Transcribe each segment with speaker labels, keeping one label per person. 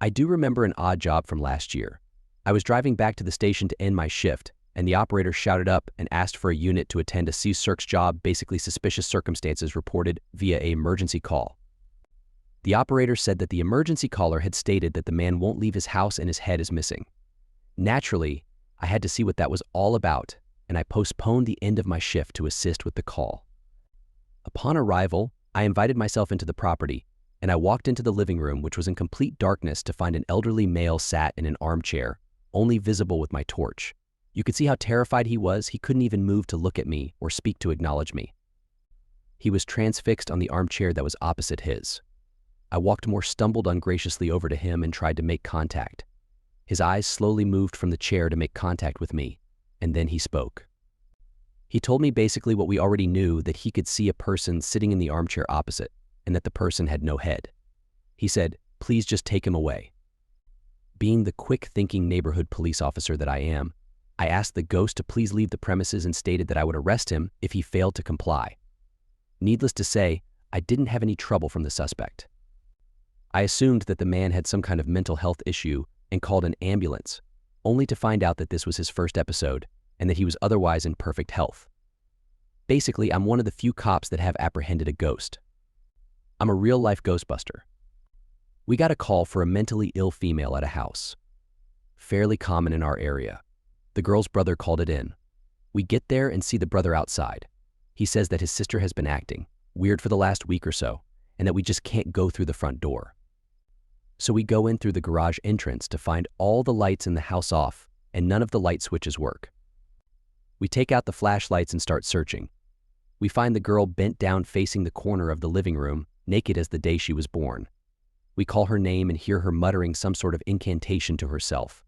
Speaker 1: I do remember an odd job from last year. I was driving back to the station to end my shift, and the operator shouted up and asked for a unit to attend a search job, basically suspicious circumstances reported via an emergency call. The operator said that the emergency caller had stated that the man won't leave his house and his head is missing. Naturally, I had to see what that was all about, and I postponed the end of my shift to assist with the call. Upon arrival, I invited myself into the property, and I walked into the living room, which was in complete darkness, to find an elderly male sat in an armchair, only visible with my torch. You could see how terrified he was. He couldn't even move to look at me or speak to acknowledge me. He was transfixed on the armchair that was opposite his. I walked more stumbled ungraciously over to him and tried to make contact. His eyes slowly moved from the chair to make contact with me, and then he spoke. He told me basically what we already knew, that he could see a person sitting in the armchair opposite, and that the person had no head. He said, "Please just take him away." Being the quick-thinking neighborhood police officer that I am, I asked the ghost to please leave the premises and stated that I would arrest him if he failed to comply. Needless to say, I didn't have any trouble from the suspect. I assumed that the man had some kind of mental health issue and called an ambulance, only to find out that this was his first episode and that he was otherwise in perfect health. Basically, I'm one of the few cops that have apprehended a ghost. I'm a real-life Ghostbuster. We got a call for a mentally ill female at a house. Fairly common in our area. The girl's brother called it in. We get there and see the brother outside. He says that his sister has been acting weird for the last week or so, and that we just can't go through the front door. So we go in through the garage entrance to find all the lights in the house off, and none of the light switches work. We take out the flashlights and start searching. We find the girl bent down facing the corner of the living room, naked as the day she was born. We call her name and hear her muttering some sort of incantation to herself.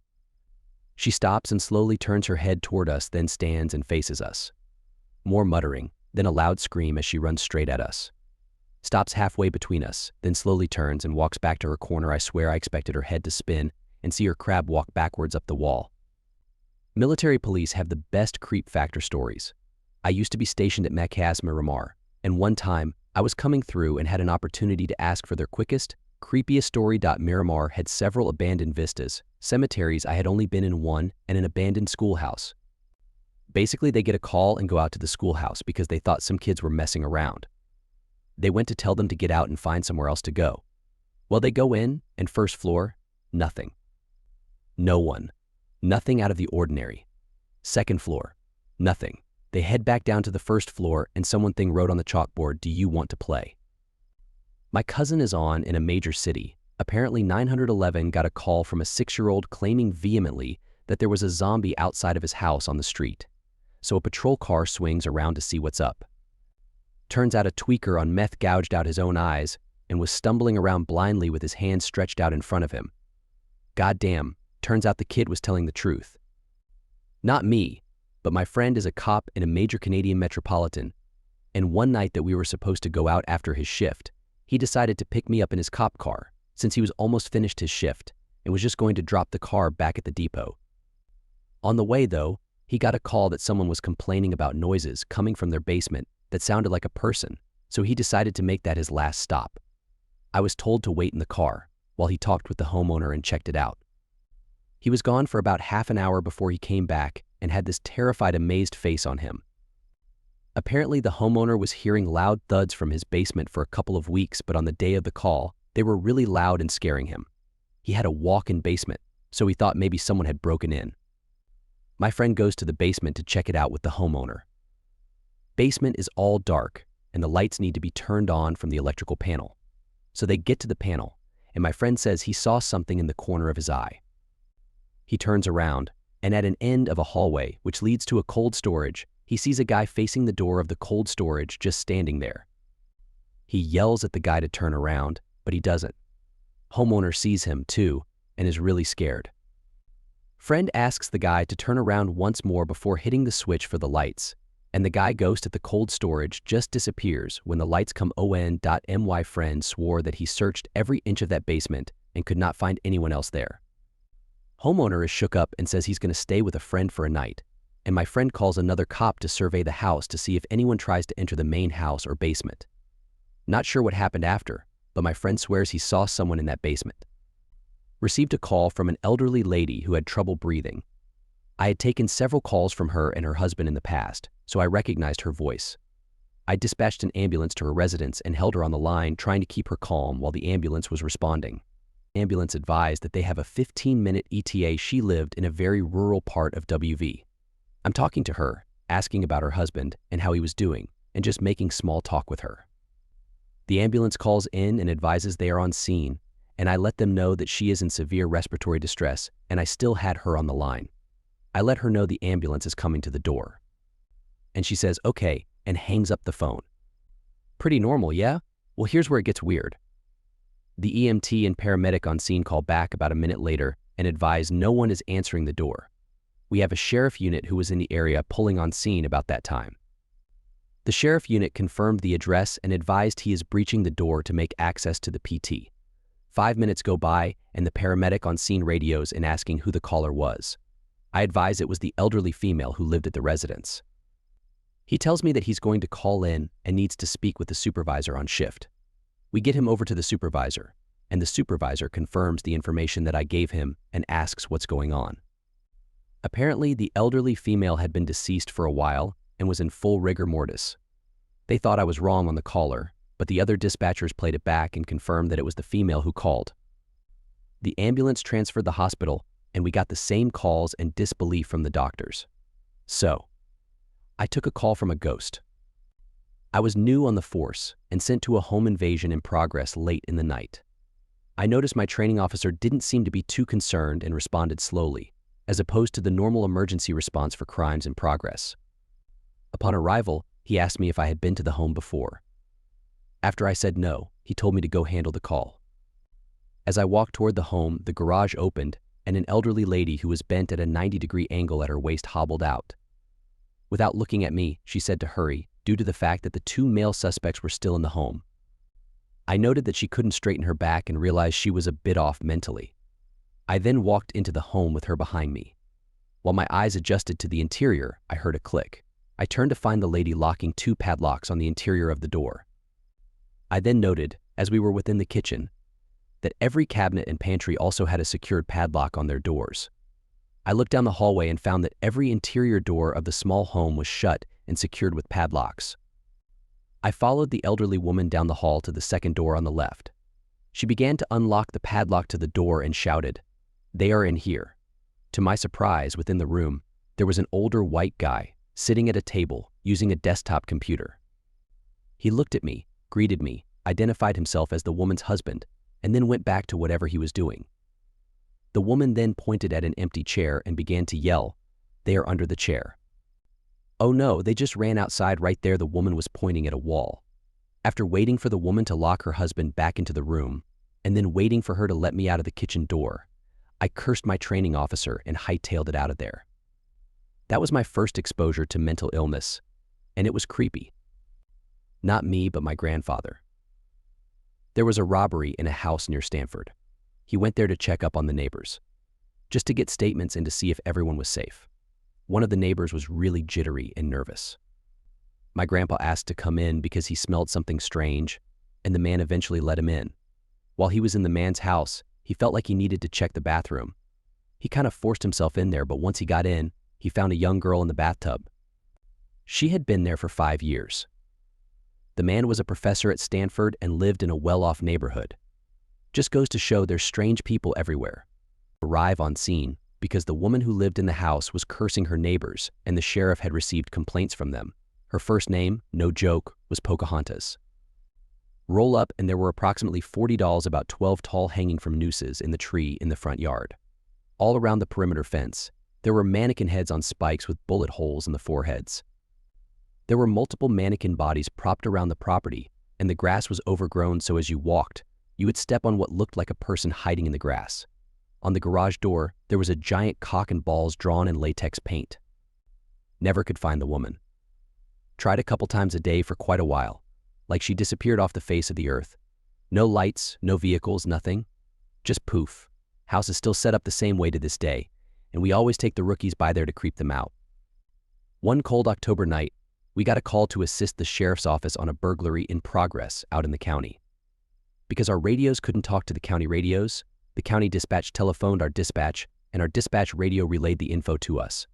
Speaker 1: She stops and slowly turns her head toward us, then stands and faces us. More muttering, then a loud scream as she runs straight at us. Stops halfway between us, then slowly turns and walks back to her corner. I swear I expected her head to spin and see her crab walk backwards up the wall. Military police have the best creep factor stories. I used to be stationed at Macas, Miramar, and one time I was coming through and had an opportunity to ask for their quickest, creepiest story. Miramar had several abandoned vistas, cemeteries. I had only been in one, and an abandoned schoolhouse. Basically, they get a call and go out to the schoolhouse because they thought some kids were messing around. They went to tell them to get out and find somewhere else to go. Well, they go in, and first floor, nothing. No one. Nothing out of the ordinary. Second floor, nothing. They head back down to the first floor, and someone wrote on the chalkboard, "Do you want to play?" My cousin is on in a major city. Apparently 911 got a call from a 6-year-old claiming vehemently that there was a zombie outside of his house on the street. So a patrol car swings around to see what's up. Turns out a tweaker on meth gouged out his own eyes and was stumbling around blindly with his hands stretched out in front of him. Goddamn, turns out the kid was telling the truth. Not me, but my friend is a cop in a major Canadian metropolitan, and one night that we were supposed to go out after his shift, he decided to pick me up in his cop car since he was almost finished his shift and was just going to drop the car back at the depot. On the way, though, he got a call that someone was complaining about noises coming from their basement that sounded like a person, so he decided to make that his last stop. I was told to wait in the car while he talked with the homeowner and checked it out. He was gone for about half an hour before he came back and had this terrified, amazed face on him. Apparently, the homeowner was hearing loud thuds from his basement for a couple of weeks, but on the day of the call, they were really loud and scaring him. He had a walk-in basement, so he thought maybe someone had broken in. My friend goes to the basement to check it out with the homeowner. Basement is all dark, and the lights need to be turned on from the electrical panel. So they get to the panel, and my friend says he saw something in the corner of his eye. He turns around, and at an end of a hallway, which leads to a cold storage, he sees a guy facing the door of the cold storage just standing there. He yells at the guy to turn around, but he doesn't. Homeowner sees him too, and is really scared. Friend asks the guy to turn around once more before hitting the switch for the lights, and the guy ghost at the cold storage just disappears when the lights come on. My friend swore that he searched every inch of that basement and could not find anyone else there. Homeowner is shook up and says he's going to stay with a friend for a night, and my friend calls another cop to survey the house to see if anyone tries to enter the main house or basement. Not sure what happened after, but my friend swears he saw someone in that basement. Received a call from an elderly lady who had trouble breathing. I had taken several calls from her and her husband in the past, so I recognized her voice. I dispatched an ambulance to her residence and held her on the line, trying to keep her calm while the ambulance was responding. The ambulance advised that they have a 15-minute ETA. She lived in a very rural part of WV. I'm talking to her, asking about her husband and how he was doing, and just making small talk with her. The ambulance calls in and advises they are on scene, and I let them know that she is in severe respiratory distress, and I still had her on the line. I let her know the ambulance is coming to the door. And she says, okay, and hangs up the phone. Pretty normal, yeah? Well, here's where it gets weird. The EMT and paramedic on scene call back about a minute later and advise no one is answering the door. We have a sheriff unit who was in the area pulling on scene about that time. The sheriff unit confirmed the address and advised he is breaching the door to make access to the PT. 5 minutes go by and the paramedic on scene radios and asking who the caller was. I advise it was the elderly female who lived at the residence. He tells me that he's going to call in and needs to speak with the supervisor on shift. We get him over to the supervisor, and the supervisor confirms the information that I gave him and asks what's going on. Apparently, the elderly female had been deceased for a while and was in full rigor mortis. They thought I was wrong on the caller, but the other dispatchers played it back and confirmed that it was the female who called. The ambulance transferred the hospital, and we got the same calls and disbelief from the doctors. So, I took a call from a ghost. I was new on the force and sent to a home invasion in progress late in the night. I noticed my training officer didn't seem to be too concerned and responded slowly, as opposed to the normal emergency response for crimes in progress. Upon arrival, he asked me if I had been to the home before. After I said no, he told me to go handle the call. As I walked toward the home, the garage opened and an elderly lady who was bent at a 90-degree angle at her waist hobbled out. Without looking at me, she said to hurry, due to the fact that the 2 male suspects were still in the home. I noted that she couldn't straighten her back and realized she was a bit off mentally. I then walked into the home with her behind me. While my eyes adjusted to the interior, I heard a click. I turned to find the lady locking 2 padlocks on the interior of the door. I then noted, as we were within the kitchen, that every cabinet and pantry also had a secured padlock on their doors. I looked down the hallway and found that every interior door of the small home was shut and secured with padlocks. I followed the elderly woman down the hall to the second door on the left. She began to unlock the padlock to the door and shouted, "They are in here." To my surprise, within the room, there was an older white guy sitting at a table using a desktop computer. He looked at me, greeted me, identified himself as the woman's husband, and then went back to whatever he was doing. The woman then pointed at an empty chair and began to yell, "They are under the chair." "Oh no, they just ran outside right there." The woman was pointing at a wall. After waiting for the woman to lock her husband back into the room, and then waiting for her to let me out of the kitchen door, I cursed my training officer and hightailed it out of there. That was my first exposure to mental illness, and it was creepy. Not me, but my grandfather. There was a robbery in a house near Stanford. He went there to check up on the neighbors, just to get statements and to see if everyone was safe. One of the neighbors was really jittery and nervous. My grandpa asked to come in because he smelled something strange, and the man eventually let him in. While he was in the man's house, he felt like he needed to check the bathroom. He kind of forced himself in there, but once he got in, he found a young girl in the bathtub. She had been there for 5 years. The man was a professor at Stanford and lived in a well-off neighborhood. Just goes to show there's strange people everywhere. Arrive on scene because the woman who lived in the house was cursing her neighbors and the sheriff had received complaints from them. Her first name, no joke, was Pocahontas. Roll up and there were approximately 40 dolls, about 12 tall, hanging from nooses in the tree in the front yard. All around the perimeter fence, there were mannequin heads on spikes with bullet holes in the foreheads. There were multiple mannequin bodies propped around the property, and the grass was overgrown, so as you walked, you would step on what looked like a person hiding in the grass. On the garage door, there was a giant cock and balls drawn in latex paint. Never could find the woman. Tried a couple times a day for quite a while, like she disappeared off the face of the earth. No lights, no vehicles, nothing. Just poof. House is still set up the same way to this day, and we always take the rookies by there to creep them out. One cold October night, we got a call to assist the sheriff's office on a burglary in progress out in the county. Because our radios couldn't talk to the county radios, The county dispatch telephoned our dispatch, and our dispatch radio relayed the info to us.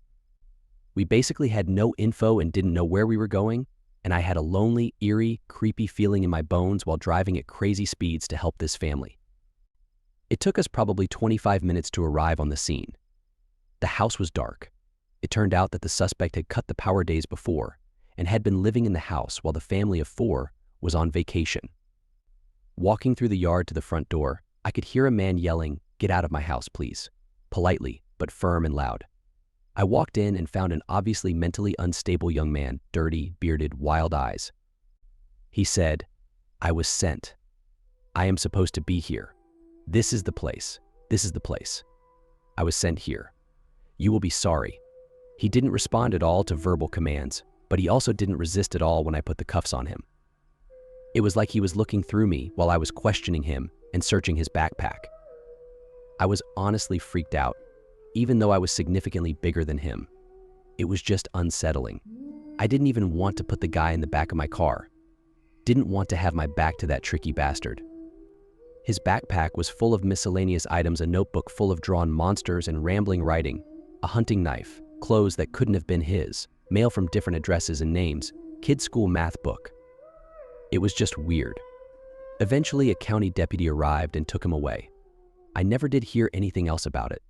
Speaker 1: We basically had no info and didn't know where we were going, and I had a lonely, eerie, creepy feeling in my bones while driving at crazy speeds to help this family. It took us probably 25 minutes to arrive on the scene. The house was dark. It turned out that the suspect had cut the power days before and had been living in the house while the family of 4 was on vacation. Walking through the yard to the front door, I could hear a man yelling, "Get out of my house, please," politely, but firm and loud. I walked in and found an obviously mentally unstable young man, dirty, bearded, wild eyes. He said, "I was sent. I am supposed to be here. This is the place. This is the place. I was sent here. You will be sorry." He didn't respond at all to verbal commands, but he also didn't resist at all when I put the cuffs on him. It was like he was looking through me while I was questioning him and searching his backpack. I was honestly freaked out, even though I was significantly bigger than him. It was just unsettling. I didn't even want to put the guy in the back of my car. Didn't want to have my back to that tricky bastard. His backpack was full of miscellaneous items, a notebook full of drawn monsters and rambling writing, a hunting knife, clothes that couldn't have been his, mail from different addresses and names, kid's school math book. It was just weird. Eventually, a county deputy arrived and took him away. I never did hear anything else about it.